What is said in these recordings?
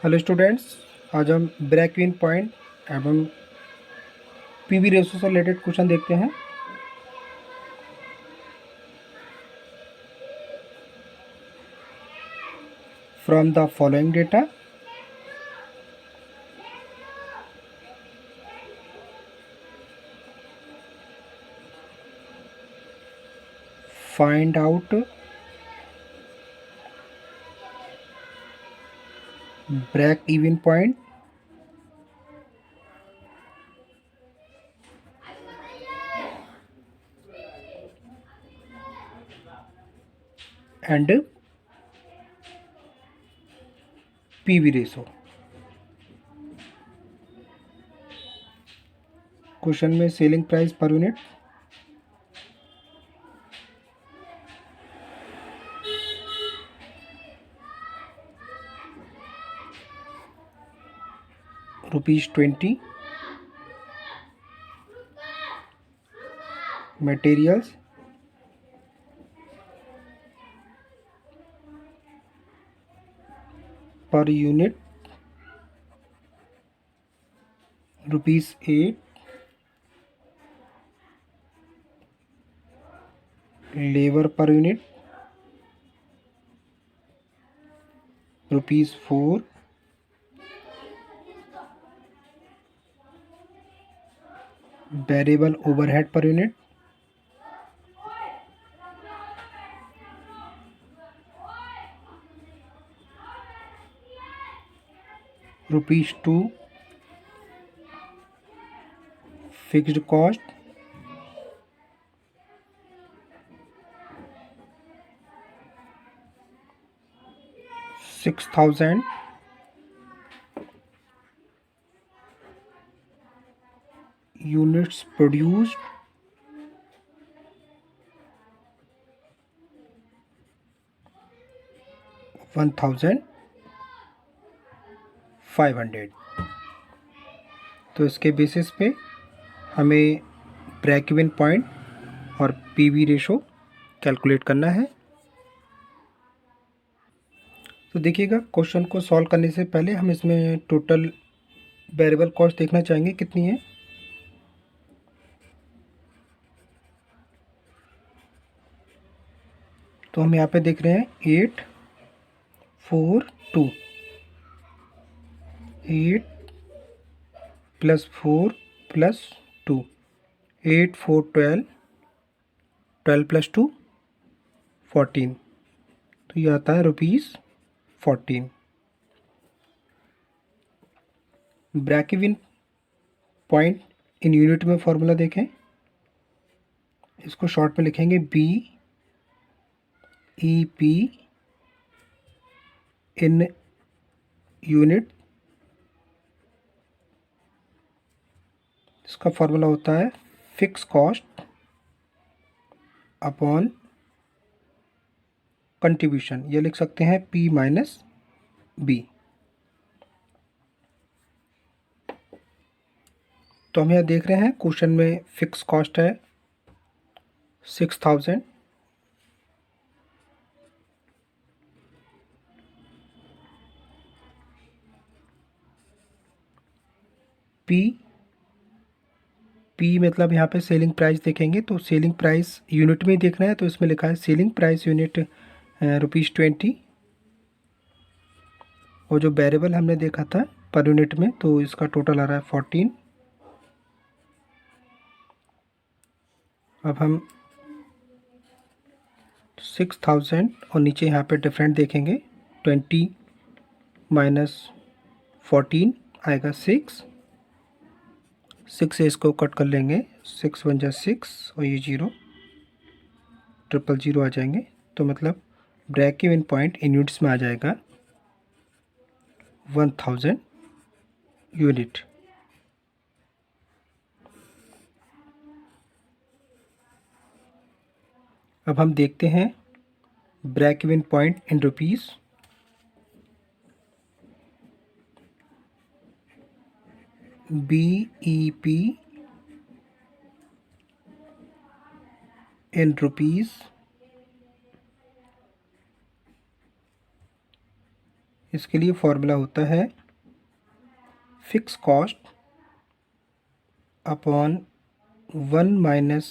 Hello students, आज हम break even point एवं पीवी रेशो से रिलेटेड क्वेश्चन देखते हैं। From the following data find out break even point and PV ratio. Question में selling price per unit, ₹20, materials per unit ₹8, labour per unit ₹4, variable overhead per unit ₹2, fixed cost ₹6,000, units produced 1,500। तो इसके basis पे हमें break even point और PV ratio calculate करना है। तो देखिएगा, क्वेश्चन को सॉल्व करने से पहले हम इसमें टोटल वेरिएबल कॉस्ट देखना चाहेंगे कितनी है। तो हम यहाँ पे देख रहे हैं 842, 8 + 4 + 2, 8 4 12, 12 + 2 14। तो ये आता है ₹14। Break even point in unit में फॉर्मूला देखें, इसको शॉर्ट में लिखेंगे BEP इन यूनिट। इसका फॉर्मूला होता है फिक्स कॉस्ट अपॉन कंट्रीब्यूशन। ये लिख सकते हैं P - B। तो हम यहाँ देख रहे हैं क्वेश्चन में फिक्स कॉस्ट है 6,000, पी मतलब यहाँ पे सेलिंग प्राइस देखेंगे, तो सेलिंग प्राइस यूनिट में ही देखना है, तो इसमें लिखा है सेलिंग प्राइस यूनिट ₹20। और जो वेरिएबल हमने देखा था पर यूनिट में, तो इसका टोटल आ रहा है 14। अब हम 6,000 और नीचे यहाँ पे डिफरेंट देखेंगे, 20 - 14 आएगा 6 से इसको कट कर लेंगे, 6 × 1 = 6 और ये 0 000 आ जाएंगे। तो मतलब break even point in units में आ जाएगा 1000 यूनिट। अब हम देखते हैं break even point in rupees. BEP in rupees, इसके लिए फॉर्मूला होता है fix cost upon 1 minus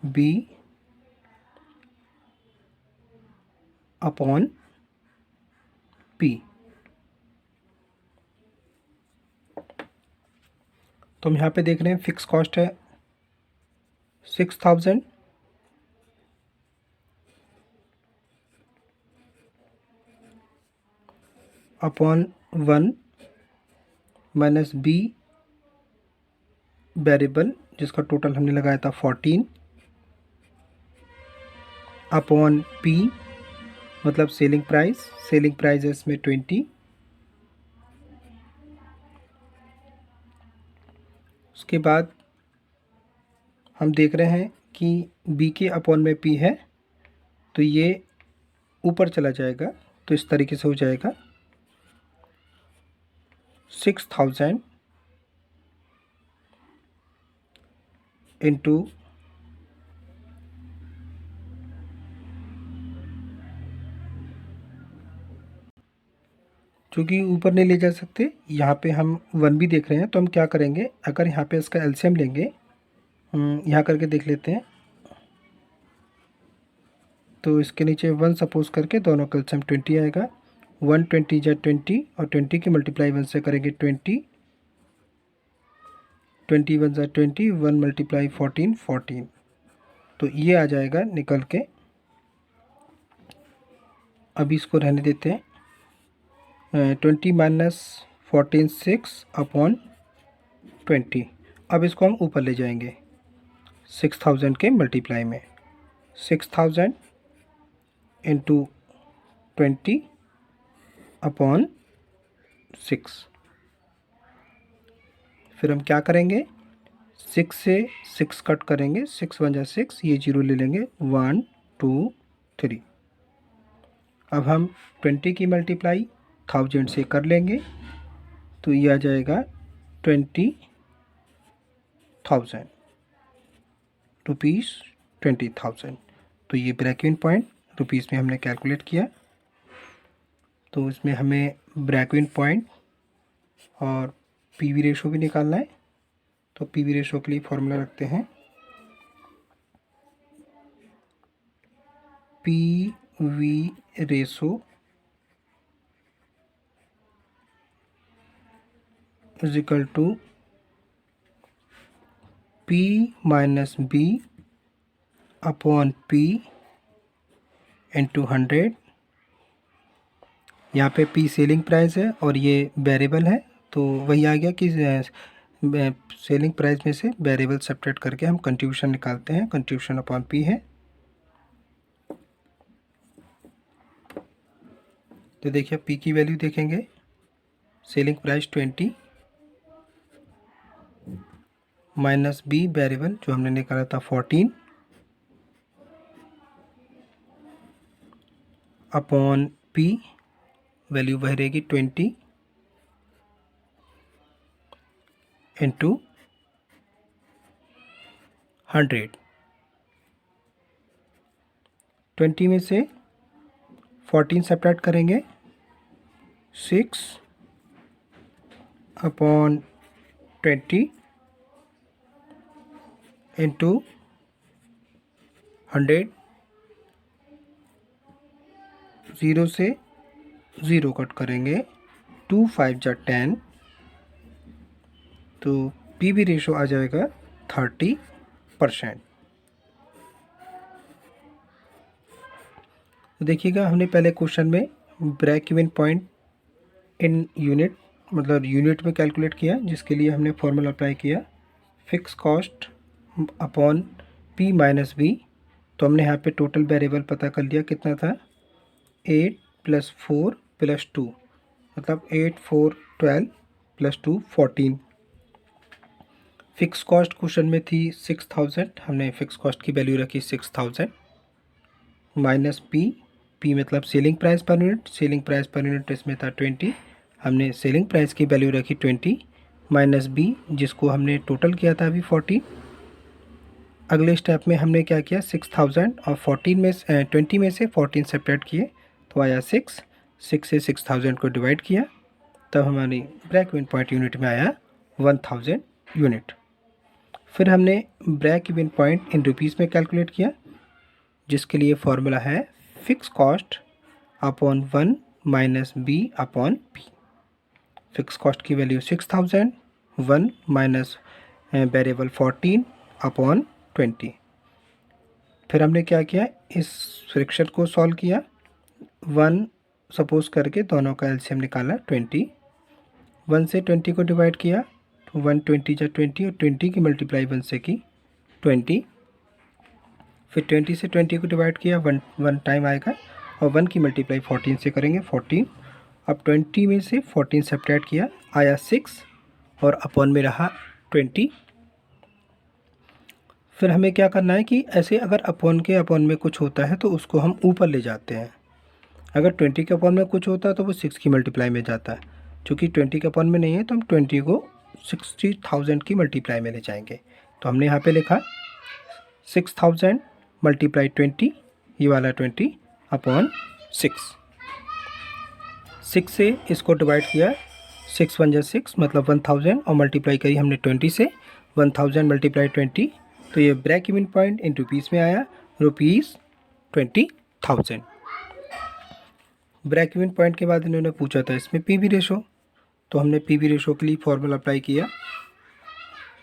B upon P. तो हम यहाँ पे देख रहे हैं फिक्स कॉस्ट है 6000 अपॉन 1 माइनस बी वेरिएबल जिसका टोटल हमने लगाया था 14 अपॉन पी मतलब सेलिंग प्राइस है इसमें 20। उसके बाद हम देख रहे हैं कि बी के अपॉन में पी है तो ये ऊपर चला जाएगा, तो इस तरीके से हो जाएगा 6000 इंटू चूँकि ऊपर नहीं ले जा सकते, यहाँ पे हम 1 भी देख रहे हैं, तो हम क्या करेंगे, अगर यहाँ पे इसका एलसीएम लेंगे, यहाँ करके देख लेते हैं, तो इसके नीचे 1 सपोज करके दोनों का एलसीएम 20 आएगा। 120 जा 20 और 20 की मल्टीप्लाई 1 से करेंगे 20, 21 जा 20, 1 मल्टीप्लाई 14, 14, तो ये आ जाएगा निकल के। अभी इसको रहने देते हैं। 20 माइनस 14 6 अपॉन 20। अब इसको हम ऊपर ले जाएंगे 6000 के मल्टीप्लाई में, 6000 इंटू 20 अपॉन 6। फिर हम क्या करेंगे, 6 से 6 कट करेंगे, 6 1 जा 6, ये 0 ले लेंगे, 1 2 3। अब हम 20 की मल्टीप्लाई 1000 से कर लेंगे, तो ये आ जाएगा 20,000 रुपीज़ 20,000। तो ये ब्रेक इवन पॉइंट रुपीज़ में हमने कैलकुलेट किया। तो इसमें हमें ब्रेक इवन पॉइंट और पीवी रेशो भी निकालना है। तो पीवी रेशो के लिए फॉर्मूला रखते हैं, PV ratio is equal to P minus B upon P into 100। यहाँ पे P सेलिंग प्राइस है और ये वेरिएबल है, तो वही आ गया कि सेलिंग प्राइस में से वेरिएबल सब्ट्रैक्ट करके हम कंट्रीब्यूशन निकालते हैं। कंट्रीब्यूशन अपॉन P है। तो देखिए P की वैल्यू देखेंगे, selling price 20 minus B variable जो हमने निकाला था 14 अपॉन P वैल्यू वह रहेगी 20 इंटू 100। 20 में से 14 सब्ट्रैक्ट करेंगे, 6 अपॉन 20 इंटू 100, 0 से 0 कट करेंगे, 2 5 जा 10, तो पीवी रेशो आ जाएगा 30%। तो देखिएगा हमने पहले क्वेश्चन में break even point in unit मतलब यूनिट में कैलकुलेट किया, जिसके लिए हमने फॉर्मूला अप्लाई किया fix cost upon P minus B. तो हमने यहाँ पे टोटल वेरिएबल पता कर लिया, कितना था 8 + 4 + 2, मतलब 8 4 12 + 2 14। फिक्स कॉस्ट क्वेश्चन में थी 6000, हमने फिक्स कॉस्ट की वैल्यू रखी 6000 माइनस P मतलब selling price per unit, selling price per unit इसमें था 20, हमने सेलिंग प्राइस की वैल्यू रखी 20 माइनस B जिसको हमने टोटल किया था अभी 40। अगले स्टेप में हमने क्या किया, 6000 और 20 में से 14 सब्ट्रैक्ट किए तो आया 6। 6 से 6000 को डिवाइड किया, तब हमारी ब्रेक इवन पॉइंट यूनिट में आया 1000 यूनिट। फिर हमने break even point in rupees में कैलकुलेट किया, जिसके लिए फॉर्मूला है fix cost upon 1 minus B upon P. Fix cost की वैल्यू 6000, 1 माइनस वेरिएबल 14 अपॉन 20। फिर हमने क्या किया, इस फ्रैक्शन को सॉल्व किया, 1 सपोज करके दोनों का एलसीएम निकाला 20, 1 से 20 को डिवाइड किया तो 120 या 20 और 20 की मल्टीप्लाई 1 से की 20, फिर 20 से 20 को डिवाइड किया, 1 टाइम आएगा और 1 की मल्टीप्लाई 14 से करेंगे 14। अब 20 में से 14 सब्ट्रैक्ट किया, आया 6 और अपॉन में रहा 20। फिर हमें क्या करना है कि ऐसे अगर अपॉन के अपॉन में कुछ होता है तो उसको हम ऊपर ले जाते हैं। अगर 20 के अपॉन में कुछ होता है तो वो 6 की मल्टीप्लाई में जाता है। चूँकि 20 के अपॉन में नहीं है तो हम 20 को 60,000 की मल्टीप्लाई में ले जाएंगे। तो हमने यहाँ पे लिखा 6000 मल्टीप्लाई 20, ये वाला 20 अपॉन 6 से इसको डिवाइड किया, 6 1 जा 6 मतलब 1000 और मल्टीप्लाई करी हमने 20 से, 1000 मल्टीप्लाई 20, तो ये break even point in rupees में आया ₹20,000। ब्रेक इवन पॉइंट के बाद इन्होंने पूछा था इसमें पीवी रेशो, तो हमने पीवी रेशो के लिए फॉर्मूला अप्लाई किया,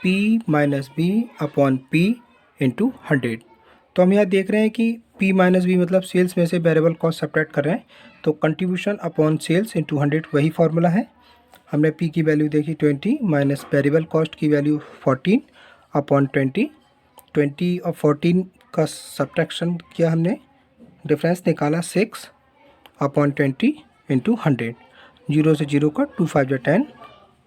P minus B upon P into 100। तो हम यहाँ देख रहे हैं कि P माइनस बी मतलब सेल्स में से वेरिएबल कॉस्ट सब्ट्रैक्ट कर रहे हैं, तो कंट्रीब्यूशन अपॉन सेल्स इंटू 100 वही फार्मूला है। हमने P की वैल्यू देखी 20 माइनस वेरिएबल कॉस्ट की वैल्यू 14 अपॉन 20 और 14 का सब्ट्रैक्शन किया हमने, डिफरेंस निकाला 6 अपॉन 20 इंटू 100। 0 से 0 का 2 5 10,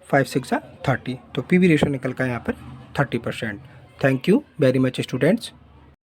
5 6 30, तो पीवी रेशो निकल का यहाँ पर 30%। Thank you very much students.